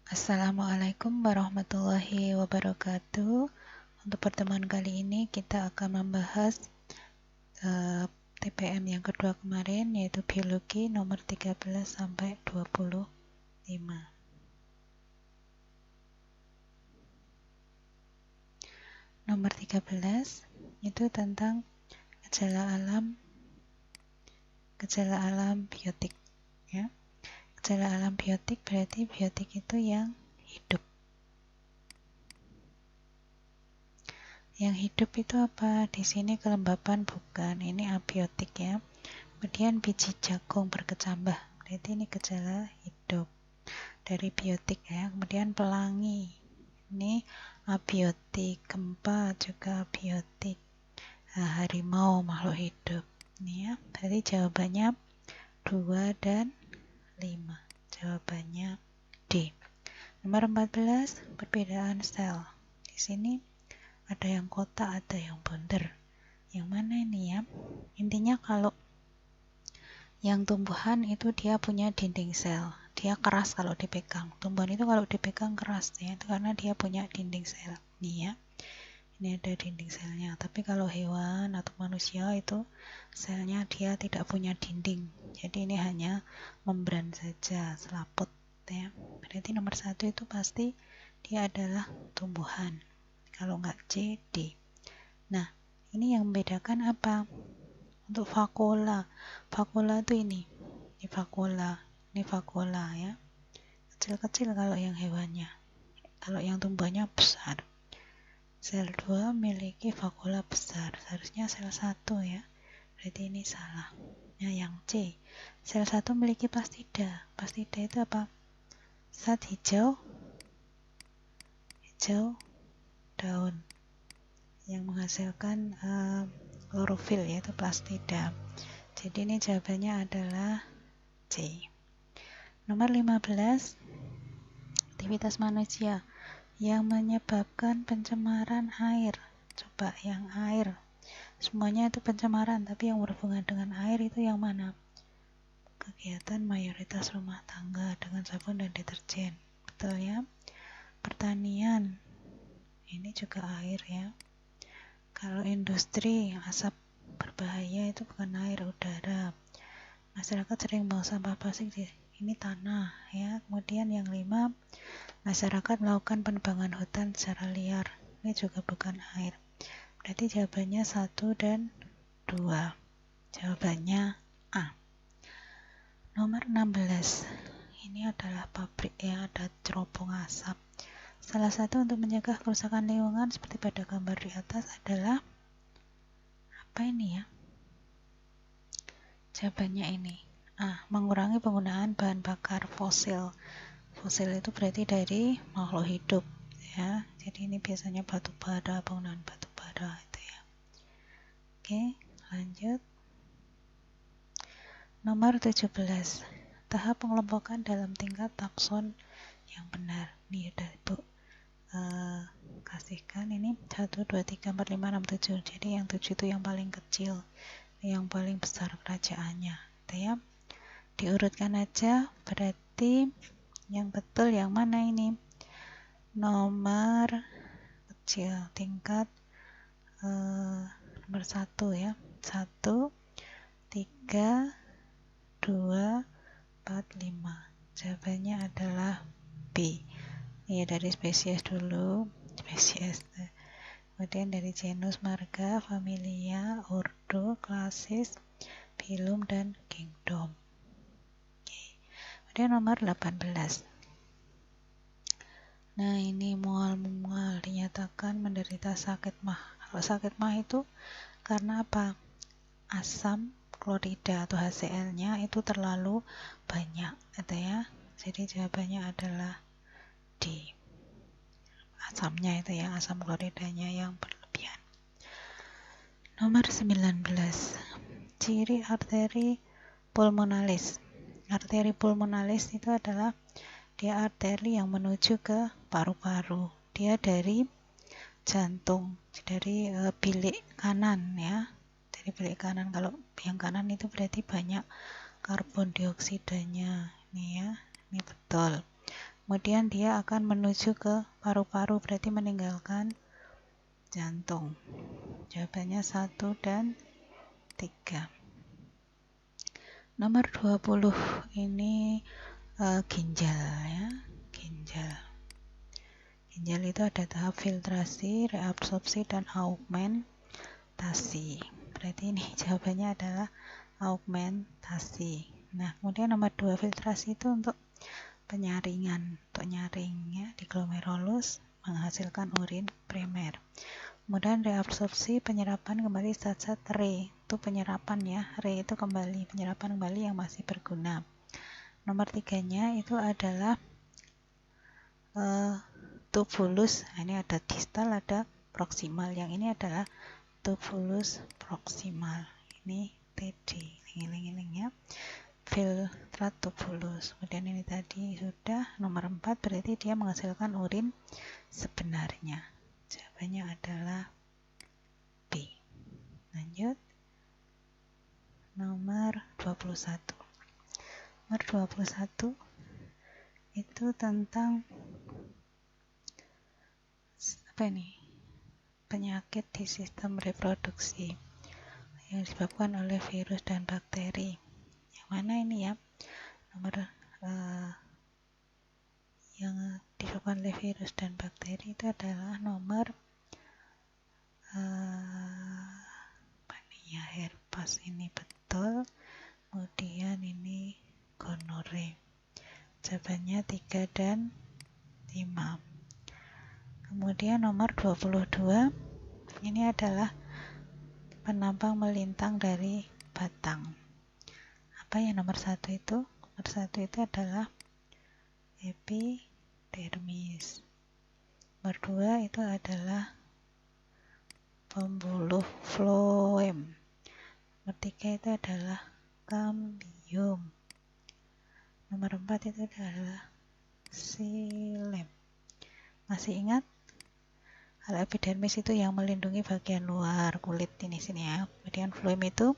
Assalamualaikum warahmatullahi wabarakatuh. Untuk pertemuan kali ini kita akan membahas TPM yang kedua kemarin, yaitu biologi nomor 13 sampai 25. Nomor 13 itu tentang gejala alam biotik, ya. Gejala alam biotik berarti biotik itu yang hidup. Yang hidup itu apa? Di sini kelembapan bukan, ini abiotik, ya. Kemudian biji jagung berkecambah, berarti ini gejala hidup dari biotik, ya. Kemudian pelangi, ini abiotik. Gempa juga abiotik. Nah, harimau makhluk hidup. Ini, ya. Jadi jawabannya 2 dan 5. Jawabannya D. Nomor 14, perbedaan sel. Di sini ada yang kotak, ada yang bunder. Yang mana ini, ya? Intinya kalau yang tumbuhan itu dia punya dinding sel. Dia keras kalau dipegang. Tumbuhan itu kalau dipegang keras, ya. Itu karena dia punya dinding sel. Nih, ya. Ini ada dinding selnya. Tapi kalau hewan atau manusia itu selnya dia tidak punya dinding. Jadi ini hanya membran saja, selaput, ya. Berarti nomor 1 itu pasti dia adalah tumbuhan. Kalau enggak C, D. Nah, ini yang membedakan apa? Untuk vakuola itu ini vakuola, ya. Kecil-kecil kalau yang hewannya. Kalau yang tumbuhannya besar. Sel 2 memiliki vakuola besar. Seharusnya sel 1, ya. Berarti ini salah. Nah, yang C, sel 1 memiliki plastida. Plastida itu apa? Zat hijau daun yang menghasilkan klorofil, yaitu plastida. Jadi ini jawabannya adalah C. Nomor 15, aktivitas manusia yang menyebabkan pencemaran air. Coba yang air, semuanya itu pencemaran, tapi yang berhubungan dengan air itu yang mana? Kegiatan mayoritas rumah tangga dengan sabun dan deterjen. Betul, ya? Pertanian, ini juga air, ya. Kalau industri, asap berbahaya itu bukan air, udara. Masyarakat sering buang sampah plastik, ini tanah, ya. Kemudian yang 5, masyarakat melakukan penebangan hutan secara liar, ini juga bukan air. Berarti jawabannya 1 dan 2. Jawabannya A. Nomor 16, ini adalah pabrik, ya. Ada cerobong asap. Salah satu untuk mencegah kerusakan lingkungan seperti pada gambar di atas adalah apa ini, ya? Jawabannya ini A. Mengurangi penggunaan bahan bakar fosil. Fosil itu berarti dari makhluk hidup, ya. Jadi ini biasanya batu bara, penggunaan batu bara itu, ya. Oke, lanjut. Nomor 17, tahap pengelompokan dalam tingkat takson yang benar. Nih udah Ibu kasihkan ini 1, 2, 3, 4, 5, 6, 7. Jadi yang 7 itu yang paling kecil, yang paling besar kerajaannya, gitu, ya. Diurutkan aja, berarti yang betul yang mana ini? Nomor kecil, tingkat nomor 1, ya. 1, 3, 2, 4, 5. Jawabannya adalah B. Ya, dari spesies dulu, spesies. Kemudian dari genus, marga, familia, ordo, klasis, phylum, dan kingdom. Kemudian nomor 18. Nah, ini mual-mual dinyatakan menderita sakit mah. Kalau sakit mah itu karena apa? Asam klorida atau HCl-nya itu terlalu banyak, gitu, ya. Jadi jawabannya adalah D. Asamnya itu, ya, asam kloridanya yang berlebihan. Nomor 19, ciri arteri pulmonalis. Arteri pulmonalis itu adalah dia arteri yang menuju ke paru-paru. Dia dari jantung, dari bilik kanan, ya. Dari bilik kanan. Kalau yang kanan itu berarti banyak karbon dioksidanya. Ini, ya. Ini betul. kemudian dia akan menuju ke paru-paru, berarti meninggalkan jantung. Jawabannya 1 dan 3. Nomor 20 ini ginjal ya. Ginjal itu ada tahap filtrasi, reabsorpsi, dan augmentasi. Berarti ini jawabannya adalah augmentasi. Nah, kemudian nomor 2 filtrasi itu untuk penyaringan, untuk nyaring ya di glomerulus menghasilkan urin primer. Kemudian reabsorpsi, penyerapan kembali zat-zat re, itu penyerapan ya, re itu kembali, penyerapan kembali yang masih berguna. Nomor 3-nya itu adalah tubulus. Nah, ini ada distal, ada proksimal. Yang ini adalah tubulus proksimal. Ini TD, iling-iling ya. Filtrat tubulus. Kemudian ini tadi sudah nomor 4, berarti dia menghasilkan urin sebenarnya. Jawabannya adalah B. Lanjut. Nomor 21. Nomor 21 itu tentang apa ini? Penyakit di sistem reproduksi yang disebabkan oleh virus dan bakteri. Yang mana ini ya? Nomor yang disebabkan oleh virus dan bakteri itu adalah nomor apa nih ya, herpes ini betul. Kemudian ini gonore. Jawabannya 3 dan 5. Kemudian nomor 22 ini adalah penampang melintang dari batang. Apa yang nomor 1 itu? Nomor 1 itu adalah epidermis. Nomor 2 itu adalah pembuluh floem. Nomor 3 itu adalah kambium. Nomor 4 itu adalah xilem. Masih ingat? Kalau epidermis itu yang melindungi bagian luar kulit ini sini ya. Kemudian floem itu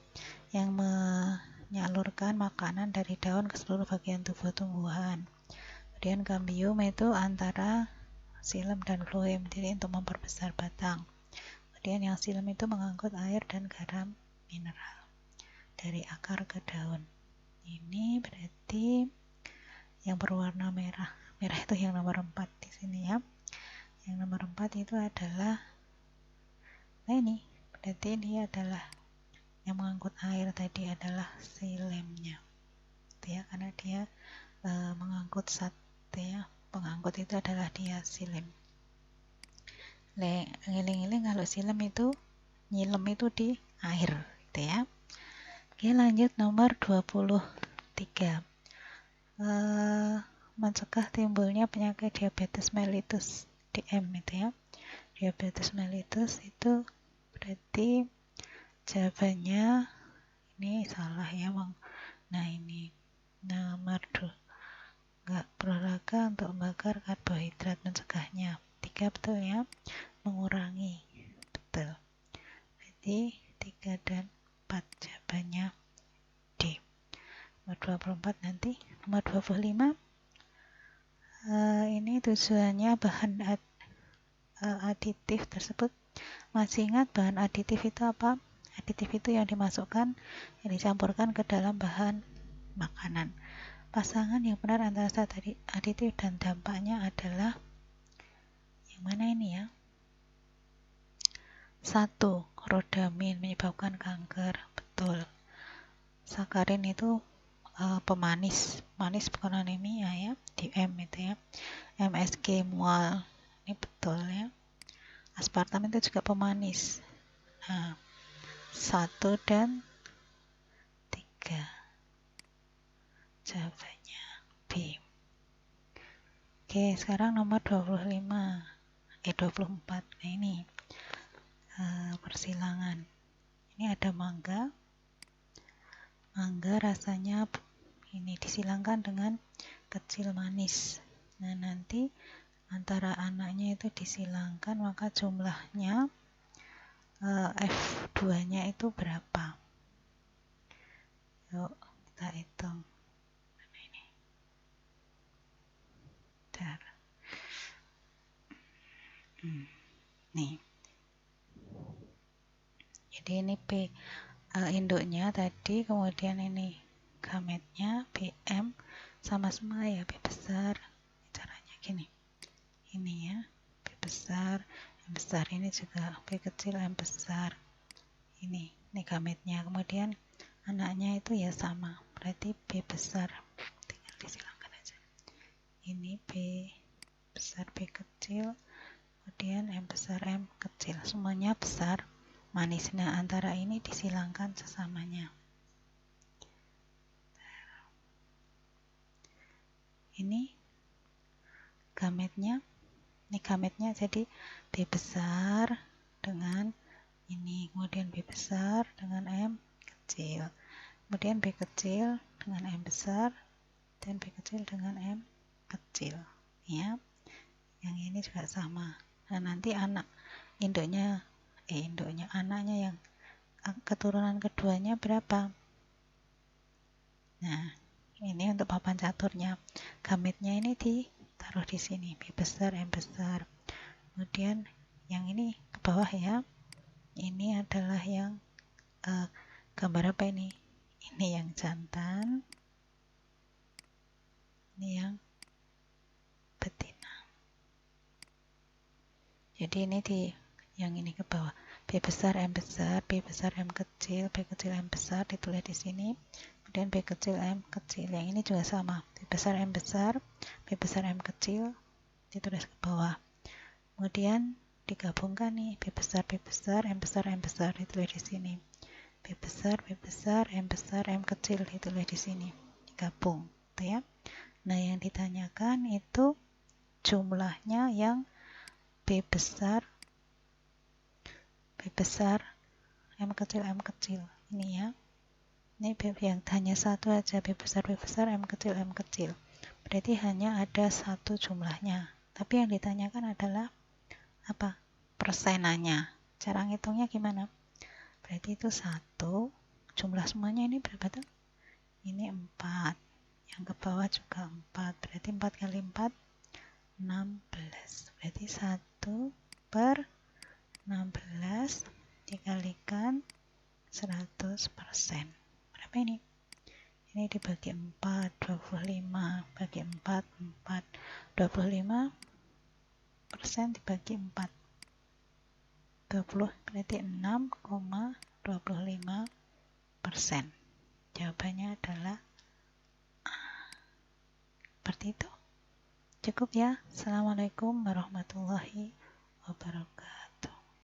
yang menyalurkan makanan dari daun ke seluruh bagian tubuh tumbuhan. Kemudian kambium itu antara xilem dan floem, jadi untuk memperbesar batang. Kemudian yang xilem itu mengangkut air dan garam mineral dari akar ke daun. Ini berarti yang berwarna merah. Merah itu yang nomor 4 di sini ya. Yang nomor 4 itu adalah, nah ini, berarti ini adalah yang mengangkut air tadi adalah xilem-nya. Ya, karena dia mengangkut zat ya. Pengangkut itu adalah dia xilem. Ngiling-ngiling kalau xilem itu nyilem itu di air gitu ya. Oke, lanjut nomor 23. Mencegah timbulnya penyakit diabetes mellitus DM itu ya. Diabetes mellitus itu berarti jawabannya ini salah ya Bang. Nah ini nomor 2, nggak berolahraga untuk membakar karbohidrat, mencegahnya. 3 betul ya, mengurangi, betul. Berarti 3 dan 4 jawabannya D. Nomor 24 nanti. Nomor 25 ini tujuannya bahan aditif tersebut. Masih ingat bahan aditif itu apa? Aditif itu yang dimasukkan, yang dicampurkan ke dalam bahan makanan. Pasangan yang benar antara zat aditif dan dampaknya adalah yang mana ini ya? 1. Rodamin menyebabkan kanker, betul. Sakarin itu pemanis, manis bukan anemia ya, DM itu ya. MSG mual, ini betul ya. Aspartam itu juga pemanis. Nah, 1 dan 3 jawabannya B. Oke, sekarang nomor 24. Nah ini persilangan. Ini ada mangga rasanya ini disilangkan dengan kecil manis. Nah nanti antara anaknya itu disilangkan, maka jumlahnya F2 nya itu berapa? Yuk kita hitung. Ini Nih, jadi ini P induknya tadi, kemudian ini gametnya BM sama semua ya, B besar. Caranya gini, ini ya, B besar, M besar, ini juga B kecil, M besar. Ini gametnya, kemudian anaknya itu ya sama, berarti B besar, tinggal disilangkan aja. Ini B besar, B kecil, kemudian M besar, M kecil, semuanya besar, manis. Nah, antara ini disilangkan sesamanya. Ini gametnya, jadi B besar dengan ini, kemudian B besar dengan M kecil, kemudian B kecil dengan M besar, dan B kecil dengan M kecil ya. Yang ini juga sama. Nah, nanti anaknya yang keturunan keduanya berapa? Nah, ini untuk papan caturnya, gametnya ini ditaruh di sini, B besar, M besar. Kemudian yang ini ke bawah ya, ini adalah yang gambar apa ini? Ini yang jantan, ini yang betina. Jadi ini yang ini ke bawah, B besar, M besar, B besar, M kecil, B kecil, M besar ditulis di sini. Kemudian B kecil, M kecil. Yang ini juga sama, B besar, M besar, B besar, M kecil ditulis ke bawah. Kemudian digabungkan nih, B besar, M besar, M besar ditulis di sini. B besar, M besar, M kecil ditulis di sini. Digabung, gitu ya. Nah, yang ditanyakan itu jumlahnya yang B besar, M kecil, ini ya. Ini yang hanya satu aja, B besar, M kecil. Berarti hanya ada satu jumlahnya. Tapi yang ditanyakan adalah apa? Persenannya. Cara ngitungnya gimana? Berarti itu 1, jumlah semuanya ini berapa tuh? Ini 4. Yang ke bawah juga 4. Berarti 4 kali 4, 16. Berarti 1/16 dikalikan 100%. Berapa ini? Ini dibagi 4, 25. Bagi 4, 4. 25% dibagi 4. 20, berarti 6,25%. Jawabannya adalah seperti itu. Cukup ya. Assalamualaikum warahmatullahi wabarakatuh.